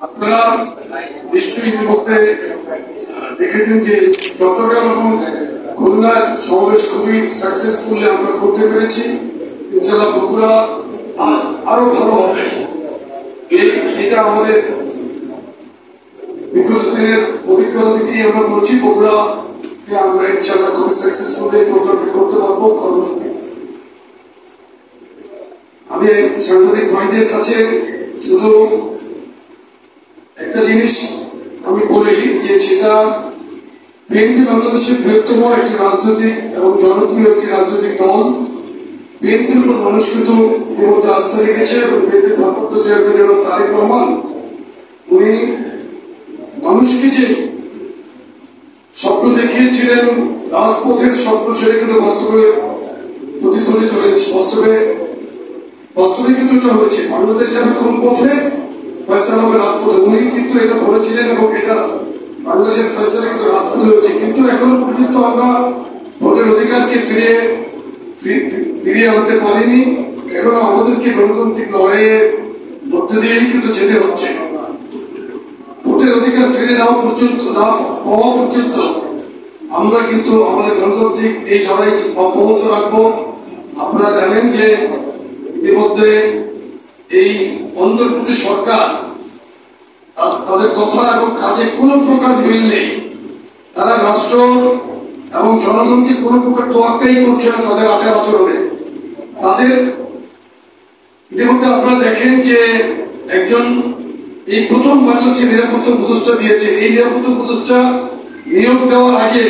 আপনারা নিশ্চয়ই ইতিমধ্যে দেখেছেন যে চট্টগ্রাম এবং খুলনার সমাবেশ খুবই সাকসেসফুলি আমরা করতে পেরেছি। ইনশাআল্লাহ বগুড়া আরো ভালো হবে, এটা আমাদের বিগত দিনের অভিজ্ঞতা থেকে আমরা বলছি। বগুড়াকে আমরা ইনশাআল্লাহ খুব সাকসেসফুলি প্রোগ্রামটি করতে পারবো কর্মসূচি। আমি সাংবাদিক ভাইদের কাছে শুধু একটা জিনিস আমি বলি যে সেটা বিএনপি বাংলাদেশের বৃহত্তম একটি রাজনৈতিক এবং জনপ্রিয় একটি রাজনৈতিক দল। বিএনপির উপর মানুষ কিন্তু ইতিমধ্যে আস্থা রেখেছে এবং বিএনপির ভারপ্রাপ্ত চেয়ারম্যান তারেক রহমান উনি মানুষকে যে স্বপ্ন দেখিয়েছিলেন রাজপথের স্বপ্ন, সেটা কিন্তু বাস্তবে প্রতিফলিত হয়েছে। বাস্তবে কিন্তু এটা হয়েছে। বাংলাদেশ যাবে কোন পথে? ফয়সালা হবে রাজপথে। উনি কিন্তু এটা বলেছিলেন এবং এটা বাংলাদেশের ফয়সালা কিন্তু রাজপথে হয়েছে। কিন্তু এখনো পর্যন্ত আমরা ভোটের অধিকারকে ফিরিয়ে আনতে পারিনি। এখনো আমাদেরকে গণতান্ত্রিক লড়াইয়ের মধ্যে দিয়েই কিন্তু যেতে হচ্ছে। ভোটের অধিকার ফিরে না পাওয়া পর্যন্ত আমরা কিন্তু আমাদের গণতান্ত্রিক এই লড়াই অব্যাহত রাখবো। আপনারা জানেন যে ইতিমধ্যে এই অন্ধ্রপ্রদেশ সরকার তাদের কথা এবং কাজে কোন প্রকার মিল নেই। তারা রাষ্ট্র এবং জনগণকে কোন প্রকার তোয়াক্কাই করছে না তাদের আচার আচরণে। তাদের ইতিমধ্যে আপনারা দেখেন যে একজন এই প্রথম বাংলাদেশের নিরাপত্তা উপদেষ্টা দিয়েছে। এই নিরাপত্তা উপদেষ্টা নিয়োগ দেওয়ার আগে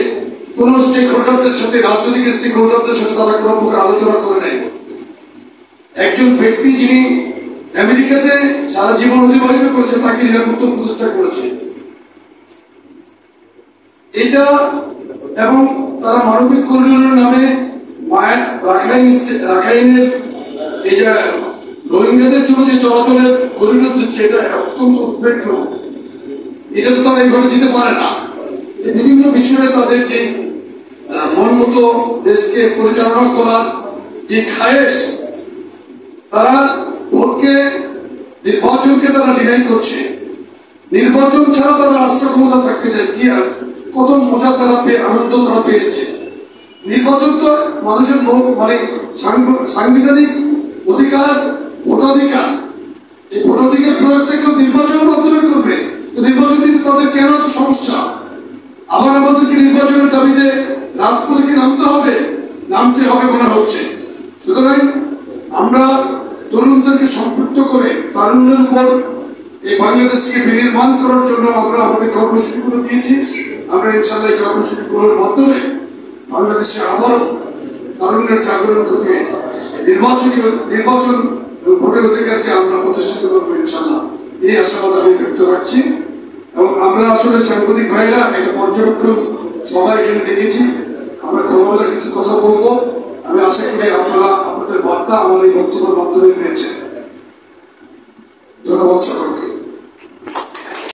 কোন স্টেক হোল্ডারদের সাথে, রাজনৈতিক স্টেক হোল্ডারদের সাথে তারা কোন প্রকার আলোচনা করে নাই। একজন ব্যক্তি যিনি আমেরিকাতে সারা জীবন অতিবাহিত করেছে তাকে নিরাপত্তা উপদেষ্টা করেছে এটা। এবং তারা মানবিক কল্যাণের নামে রাখাইনের এই যে রোহিঙ্গাদের জন্য যে চলাচলের করিডোর দিচ্ছে, এটা অত্যন্ত উদ্বেগজনক। এটা তো তারা এইভাবে দিতে পারে না। বিভিন্ন বিষয়ে তাদের যে মন মতো দেশকে পরিচালনা করার যে খায়েশ, তারা ভোটকে নির্বাচনকে তারা ডিনাই করছে। নির্বাচন ছাড়া তারা রাষ্ট্র ক্ষমতা থাকতে চায় কি আর কত মজা তারা আনন্দ তারা পেয়েছে। নির্বাচন তো মানুষের মানে সাংবিধানিক অধিকার, ভোটাধিকার। এই ভোটাধিকার প্রয়োগটা কেউ নির্বাচনের মাধ্যমে করবে, তো নির্বাচন দিতে তাদের কেন এত সমস্যা? আবার আমাদেরকে নির্বাচনের দাবিতে রাজপথে নামতে হবে মনে হচ্ছে। সুতরাং আমরা তরুণদেরকে সম্পৃক্ত করে তারুণ্যের উপর এই বাংলাদেশকে বিনির্মাণ করার জন্য আমরা আমাদের কর্মসূচিগুলো দিয়েছি। আমরা ইনশাআল্লাহ এই কর্মসূচিগুলোর মাধ্যমে বাংলাদেশে আবারও তারুণ্যের জাগরণ ঘটিয়ে নির্বাচন ভোটের অধিকারকে আমরা প্রতিষ্ঠিত করবো ইনশাআল্লাহ, এই আশাবাদ আমি ব্যক্ত রাখছি। এবং আমরা আসলে সাংবাদিক ভাইরা একটা পর্যবেক্ষণ সবাই এখানে দেখেছি। আমরা খোলামেলা কিছু কথা বলবো। আমি আশা করি আপনারা আপনাদের বার্তা আমার এই বক্তব্যের মাধ্যমে পেয়েছেন। ধন্যবাদ সকলকে।